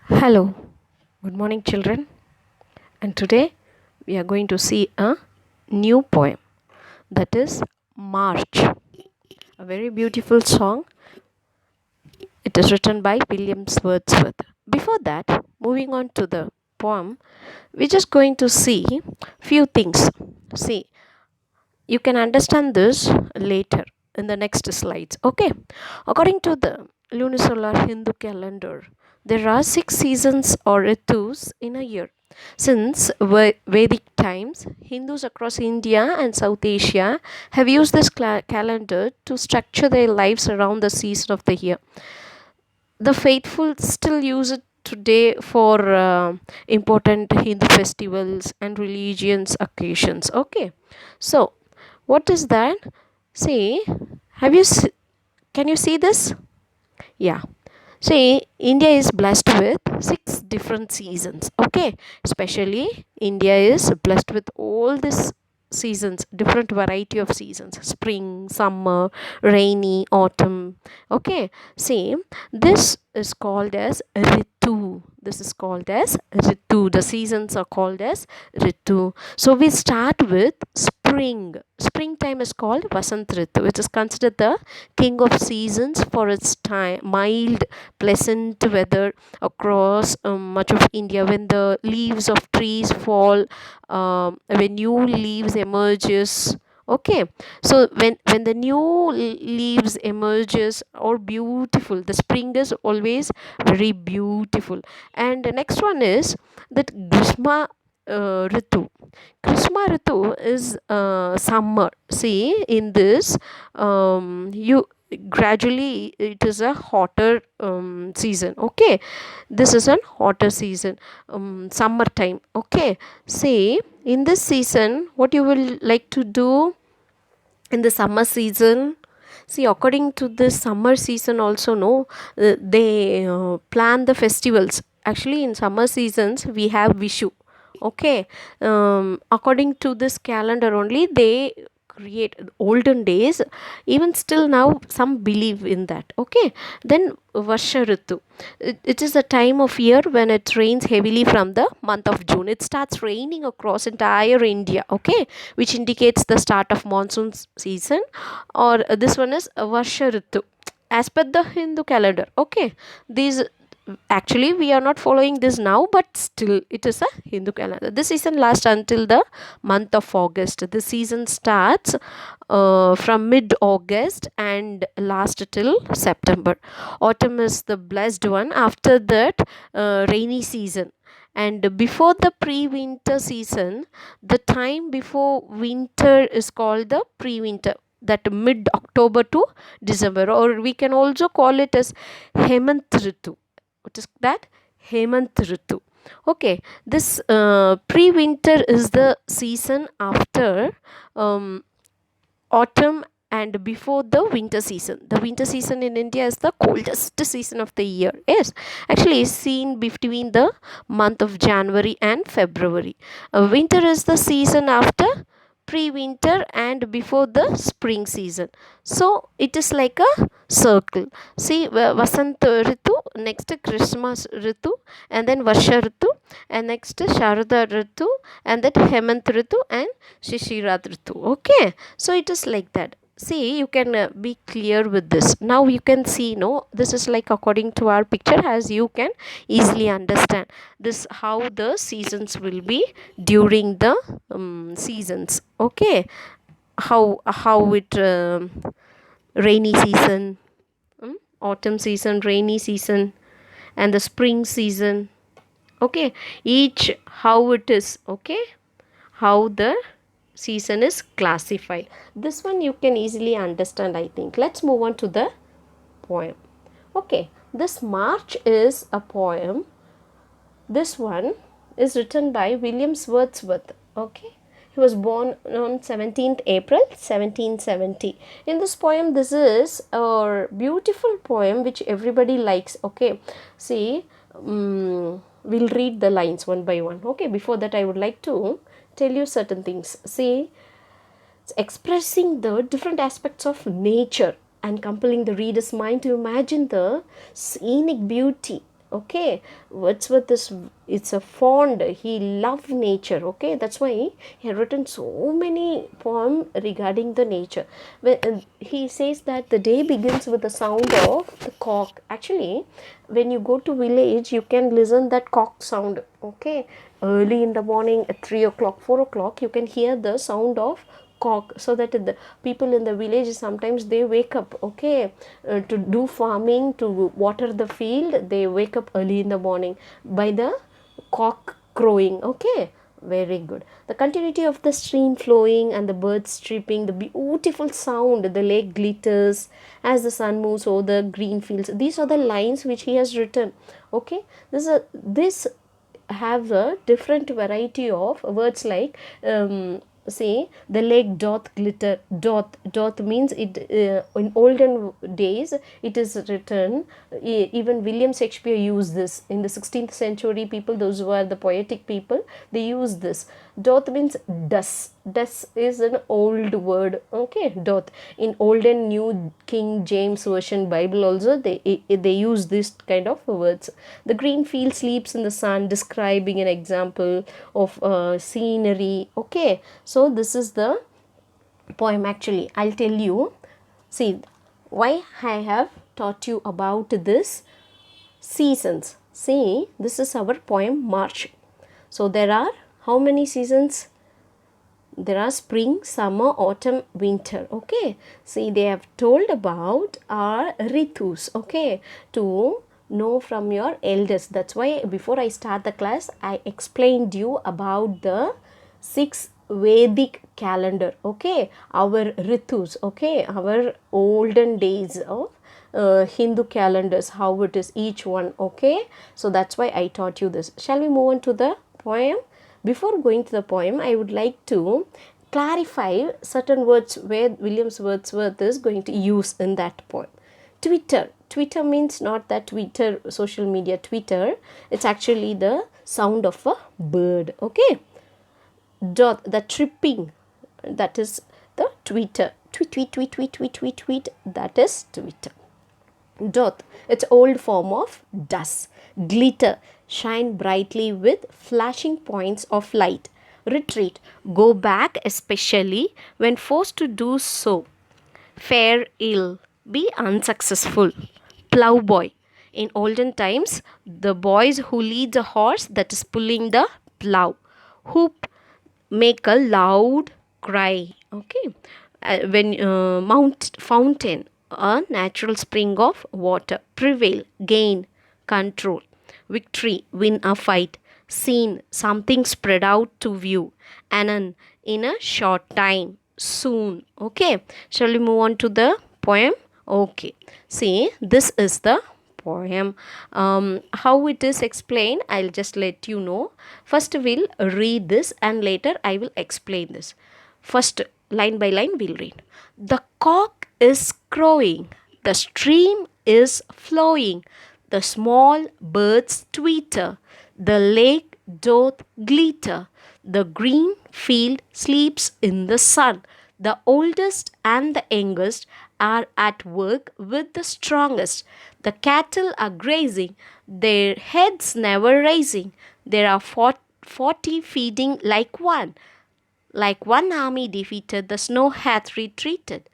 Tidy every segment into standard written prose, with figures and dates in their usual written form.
Hello, good morning, children. And today we are going to see a new poem that is March, a very beautiful song. It is written by William Wordsworth. Before that, moving on to the poem, we're just going to see few things. See, you can understand this later in the next slides. Okay, according to the lunisolar Hindu calendar, there are 6 seasons or ritus in a year. Since Vedic times, Hindus across India and South Asia have used this calendar to structure their lives around the season of the year. The faithful still use it today for important Hindu festivals and religious occasions. Okay, so what is that? See, have you can you see this? Yeah. See, India is blessed with 6 different seasons. Okay, especially India is blessed with all these seasons, different variety of seasons: spring, summer, rainy, autumn. Okay, see, this is called as Ritu. This is called as Ritu. The seasons are called as Ritu. So we start with spring. Springtime is called Vasant Ritu, which is considered the king of seasons for its time mild pleasant weather across much of India. When the leaves of trees fall, when new leaves emerges. Okay, so when the new leaves emerges or beautiful, the spring is always very beautiful. And the next one is that Grishma Ritu. Grishma Ritu is summer. See, in this, you gradually it is a hotter season. Okay, this is an hotter season, summertime. Okay, say in this season, what you will like to do in the summer season? See, according to this summer season also, no, they plan the festivals. Actually, in summer seasons we have Vishu. Okay, according to this calendar only they create olden days. Even still now some believe in that. Okay, then Varsha Ritu. It is a time of year when it rains heavily from the month of June. It starts raining across entire India. Okay, which indicates the start of monsoon season. Or this one is Varsha Ritu as per the Hindu calendar. Okay, these actually we are not following this now, but still it is a Hindu calendar. This season lasts until the month of August. The season starts from mid August and lasts till September. Autumn is the blessed one. After that, rainy season. And before the pre-winter season, the time before winter is called the pre-winter, that mid October to December, or we can also call it as Hemant Ritu. What is that? Hemant Ritu. Okay, this pre-winter is the season after um, autumn and before the winter season. The winter season in India is the coldest season of the year. Yes, actually is seen between the month of January and February. Winter is the season after pre-winter and before the spring season. So it is like a circle. See, Vasant Ritu, next Christmas Ritu, and then Varsha Ritu, and next Sharada Ritu, and then Hemant Ritu and Shishira Ritu. Okay, so it is like that. See, you can be clear with this. Now you can see, no, this is like according to our picture, as you can easily understand this how the seasons will be during the seasons. Okay, how it rainy season, autumn season, rainy season, and the spring season. Okay, each how it is. Okay, how the season is classified. This one you can easily understand, I think. Let's move on to the poem. Okay, this March is a poem. This one is written by William Wordsworth. Okay, he was born on 17th April 1770. In this poem, this is a beautiful poem which everybody likes. Okay, see, we'll read the lines one by one. Okay, before that I would like to tell you certain things. See, it's expressing the different aspects of nature and compelling the reader's mind to imagine the scenic beauty Okay, Wordsworth is, it's a fond, he loved nature. Okay, that's why he had written so many poems regarding the nature. He says that the day begins with the sound of the cock. Actually, when you go to village, you can listen that cock sound. Okay, early in the morning at 3 o'clock, 4 o'clock, you can hear the sound of cock, so that the people in the village sometimes they wake up, okay, to do farming, to water the field. They wake up early in the morning by the cock crowing. Okay, very good. The continuity of the stream flowing and the birds chirping, the beautiful sound, the lake glitters as the sun moves over the green fields. These are the lines which he has written. Okay, this have a different variety of words, like say the lake doth glitter. Doth means it, in olden days it is written, even William Shakespeare used this in the 16th century. People, those who are the poetic people, they use this. Doth means does is an old word. Okay, doth in old and new King James version Bible also they use this kind of words. The green field sleeps in the sun, describing an example of scenery. Okay, so this is the poem. Actually, I'll tell you, see why I have taught you about this seasons. See, this is our poem March. So there are how many seasons? There are spring, summer, autumn, winter. Okay, see, they have told about our ritus. Okay, to know from your elders. That's why before I start the class, I explained you about the 6 Vedic calendar. Okay, our ritus. Okay, our olden days of Hindu calendars, how it is each one. Okay, so that's why I taught you this. Shall we move on to the poem? Before going to the poem, I would like to clarify certain words where Williams Wordsworth is going to use in that poem. Twitter. Twitter means not that Twitter, social media Twitter. It's actually the sound of a bird. Okay. Dot, the tripping, that is the Twitter. Tweet, tweet, tweet, tweet, tweet, tweet, tweet. That is Twitter. Doth, its old form of does. Glitter, shine brightly with flashing points of light. Retreat, go back, especially when forced to do so. Fare ill, be unsuccessful. Ploughboy, in olden times, the boys who lead the horse that is pulling the plough. Hoop, make a loud cry. Okay, when mount fountain, a natural spring of water. Prevail, gain, control. Victory, win a fight. Scene, something spread out to view. Anon, in a short time, soon. Okay, shall we move on to the poem? Okay, see, this is the poem. How it is explained, I'll just let you know. First we'll read this and later I will explain this. First, line by line we'll read. The cock is crowing, the stream is flowing, the small birds twitter, the lake doth glitter, the green field sleeps in the sun. The oldest and the youngest are at work with the strongest. The cattle are grazing, their heads never raising. There are 40 feeding like one. Like one army defeated, the snow hath retreated,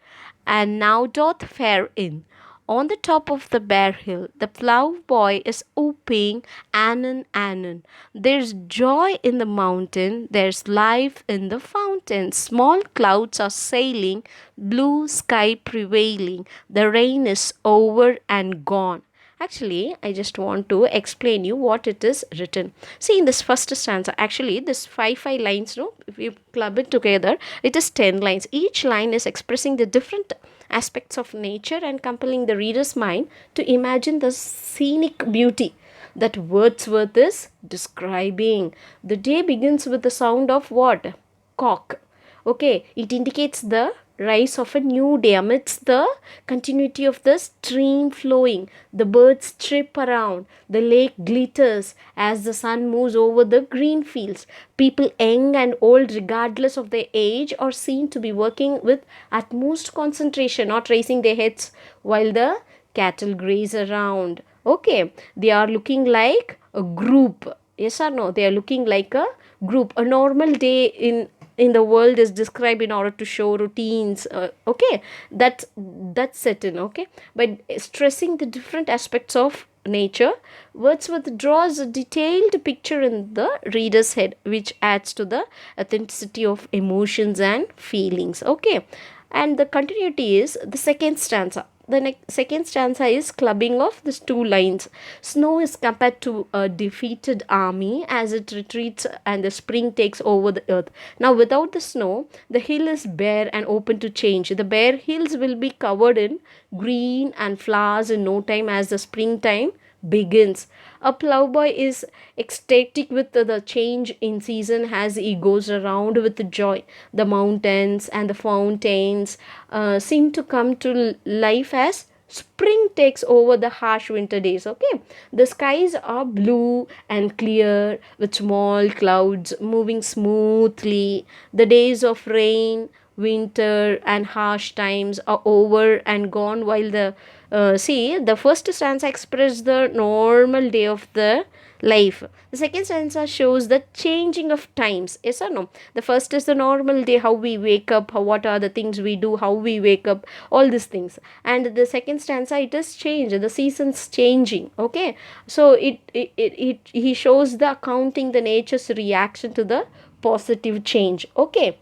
and now doth fare in. On the top of the bare hill, the ploughboy is whooping, Anon, Anon. There's joy in the mountain, there's life in the fountain. Small clouds are sailing, blue sky prevailing. The rain is over and gone. Actually, I just want to explain you what it is written. See, in this first stanza, actually this five lines, no, if you club it together, it is 10 lines. Each line is expressing the different aspects of nature and compelling the reader's mind to imagine the scenic beauty that Wordsworth is describing. The day begins with the sound of what? Cock. Okay, it indicates the rise of a new day amidst the continuity of the stream flowing. The birds chirp around, the lake glitters as the sun moves over the green fields. People young and old, regardless of their age, are seen to be working with utmost concentration, not raising their heads while the cattle graze around. Okay, they are looking like a group. Yes or no? They are looking like a group. A normal day in the world is described in order to show routines. Okay, that's certain. Okay, but stressing the different aspects of nature, Wordsworth draws a detailed picture in the reader's head, which adds to the authenticity of emotions and feelings. Okay, and the continuity is the second stanza. The second stanza is clubbing of these two lines. Snow is compared to a defeated army as it retreats and the spring takes over the earth. Now, without the snow, the hill is bare and open to change. The bare hills will be covered in green and flowers in no time as the springtime begins. A plowboy is ecstatic with the change in season as he goes around with joy. The mountains and the fountains seem to come to life as spring takes over the harsh winter days. Okay, the skies are blue and clear with small clouds moving smoothly. The days of rain, winter and harsh times are over and gone, while the see, the first stanza expresses the normal day of the life. The second stanza shows the changing of times. Yes or no? The first is the normal day, how we wake up, what are the things we do, how we wake up, all these things. And the second stanza, it is changed, the seasons changing. Okay, so he shows the accounting the nature's reaction to the positive change. Okay,